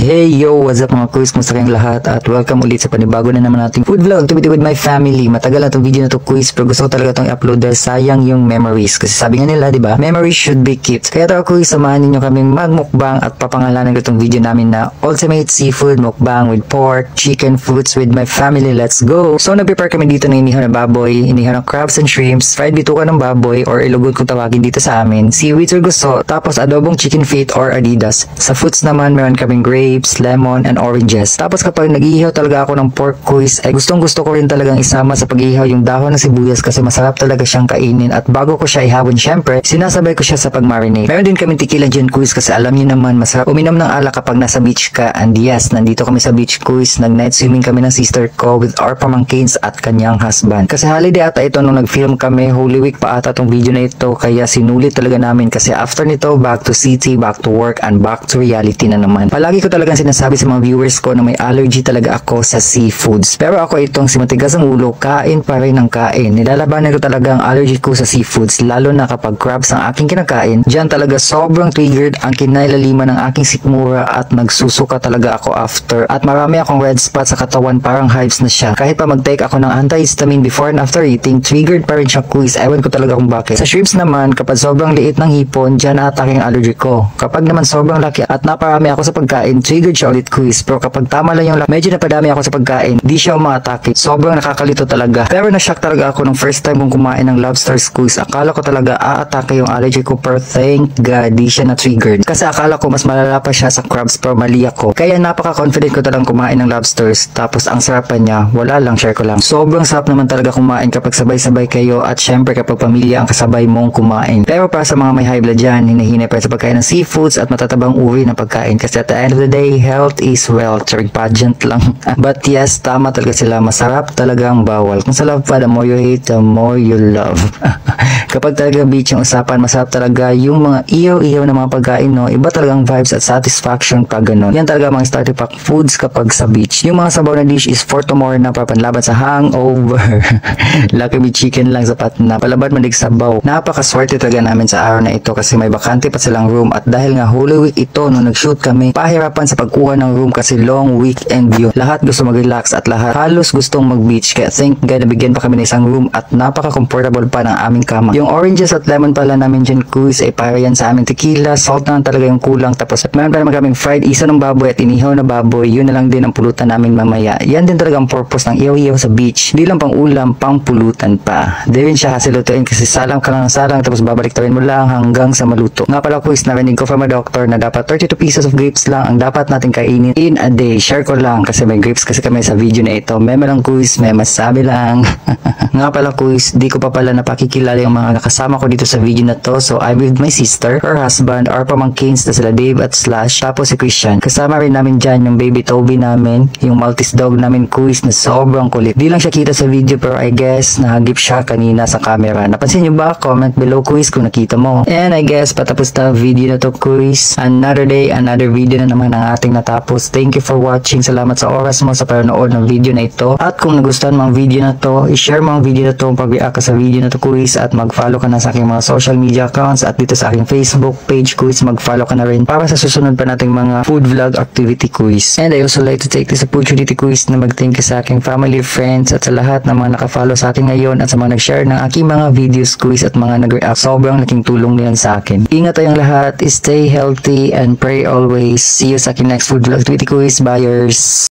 Hey yo, what's up mga kuys? Kumusta kayong lahat? At welcome ulit sa panibago na naman nating food vlog activity with my family. Matagal na itong video na to kuys, pero gusto ko talaga itong i-upload dahil sayang yung memories. Kasi sabi nga nila, di ba? Memories should be kept. Kaya ito kuys, samahan ninyo kaming magmukbang at papangalanan ko itong video namin na Ultimate Seafood Mukbang with pork, chicken, fruits with my family. Let's go! So nag-prepare kami dito ng inihaw na baboy, inihaw ng crabs and shrimps, fried bituka ng baboy or ilugod kung tawagin dito sa amin, seaweed or gusto, tapos adobong chicken feet or adidas. Sa fruits naman, meron kaming grapes, lemon, and oranges. Tapos kapag nag-iihaw talaga ako ng pork kuys, ay gustong gusto ko rin talagang isama sa pag-iihaw yung dahon ng sibuyas kasi masarap talaga siyang kainin at bago ko siya ihawin syempre, sinasabay ko siya sa pag-marinate. Meron din kami tequila dyan kuys kasi alam niyo naman masarap uminom ng alak kapag nasa beach ka. And yes, nandito kami sa beach kuys, nag-night swimming kami ng sister ko with our pamangkins at kanyang husband. Kasi holiday ata ito nung nag-film kami, Holy Week pa ata tong video na ito kaya sinulit talaga namin kasi after nito, back to city, back to work, and back to reality na naman. Palagi ko talagang sinasabi sa mga viewers ko na may allergy talaga ako sa seafoods. Pero ako itong si matigas ang ulo, kain pa rin ng kain. Nilalabanan ko talaga ang allergy ko sa seafoods, lalo na kapag crabs ang aking kinakain. Diyan talaga sobrang triggered ang kinailaliman ng aking sikmura at nagsusuka talaga ako after. At marami akong red spot sa katawan, parang hives na siya. Kahit pa mag-take ako ng antihistamine before and after eating, triggered pa rin siya kuys. Ewan ko talaga kung bakit. Sa shrimps naman, kapag sobrang liit ng hipon, diyan atake ang allergy ko. Kapag naman sobrang laki at naparami ako sa pagkain, triggered siya ulit kuys. Pero kapag tama lang yung medyo napadami ako sa pagkain, di siya umatake. Sobrang nakakalito talaga. Pero na-shock talaga ako nung first time kong kumain ng lobster kuys. Akala ko talaga aatake yung allergy ko, pero thank God di siya na-triggered. Kasi akala ko mas malala pa siya sa crabs, pero mali ako. Kaya napaka-confident ko talagang kumain ng lobsters. Tapos ang sarapan niya, wala lang, share ko lang. Sobrang sarap naman talaga kumain kapag sabay-sabay kayo at syempre kapag pamilya ang kasabay mong kumain. Pero para sa mga may high blood dyan, hinahinay pa sa pagkain ng seafoods at matatabang uri ng pagkain. Kasi at the end of the day, health is wealth. Pageant lang. But yes, tama talaga sila. Masarap talaga ang bawal. Kung sa love pa, the more you hate, the more you love. Kapag talaga beach yung usapan, masarap talaga yung mga iyaw-iyaw na mga pagkain, no? Iba talagang vibes at satisfaction pag ganun. Yan talaga mga starter pack foods kapag sa beach. Yung mga sabaw na dish is for tomorrow na papanlaban sa hangover. Lucky me chicken lang sapat na. Palaban manig sabaw. Napakaswerte talaga namin sa araw na ito kasi may bakante pa silang room at dahil nga Holy Week ito, nung nag-shoot kami, pahirapan sa pagkuha ng room kasi long weekend view. Lahat gusto mag-relax at lahat halos gustong mag-beach. Kaya thank God nabigyan pa kami ng isang room at napaka-comfortable pa ng aming kama. Yung oranges at lemon pala namin dyan kuys ay para yan sa aming tequila. Salt na talaga yung kulang. Tapos at meron pa naman kaming fried isa ng baboy at inihaw na baboy. Yun na lang din ang pulutan namin mamaya. Yan din talaga ang purpose ng iyaw-iyaw sa beach. Di lang pang ulam, pang pulutan pa. Di rin siya hasilutuin kasi salang ka lang ng salang tapos babalik tawin mo lang hanggang sa maluto. Nga pala kuys, narinig ko from a doctor na dapat 32 pieces of grapes lang ang dapat natin kainin in a day. Share ko lang kasi may grapes kasi kami sa video na ito. Meme lang kuys, may masabi lang. Nga pala kuys, di ko pa pala napakikilala yung mga nakasama ko dito sa video na to. So I'm with my sister, her husband, our pamangkins na sila Dave at Slash, tapos si Christian. Kasama rin namin dyan yung baby Toby namin, yung Maltese dog namin kuys na sobrang kulit. Di lang siya kita sa video pero I guess nahagip siya kanina sa camera. Napansin nyo ba? Comment below kuys kung nakita mo. And I guess patapos na video na to kuys. Another day, another video na naman ang ating natapos. Thank you for watching. Salamat sa oras mo sa panonood ng video na ito. At kung nagustuhan mo ang video na to, i-share mo ang video na to, pag-react ka sa video na to kuys at mag-follow ka na sa aking mga social media accounts at dito sa aking Facebook page kuys, mag-follow ka na rin para sa susunod pa nating mga food vlog activity kuys. And I also like to take this opportunity kuys na mag-thank you sa aking family, friends at sa lahat ng mga naka-follow sa akin ngayon at sa mga nag-share ng aking mga videos kuys at mga nag-react. Sobrang laking tulong niyan sa akin. Ingat tayong lahat, stay healthy and pray always. See you sa aking next food vlog activity kuys. Buyers!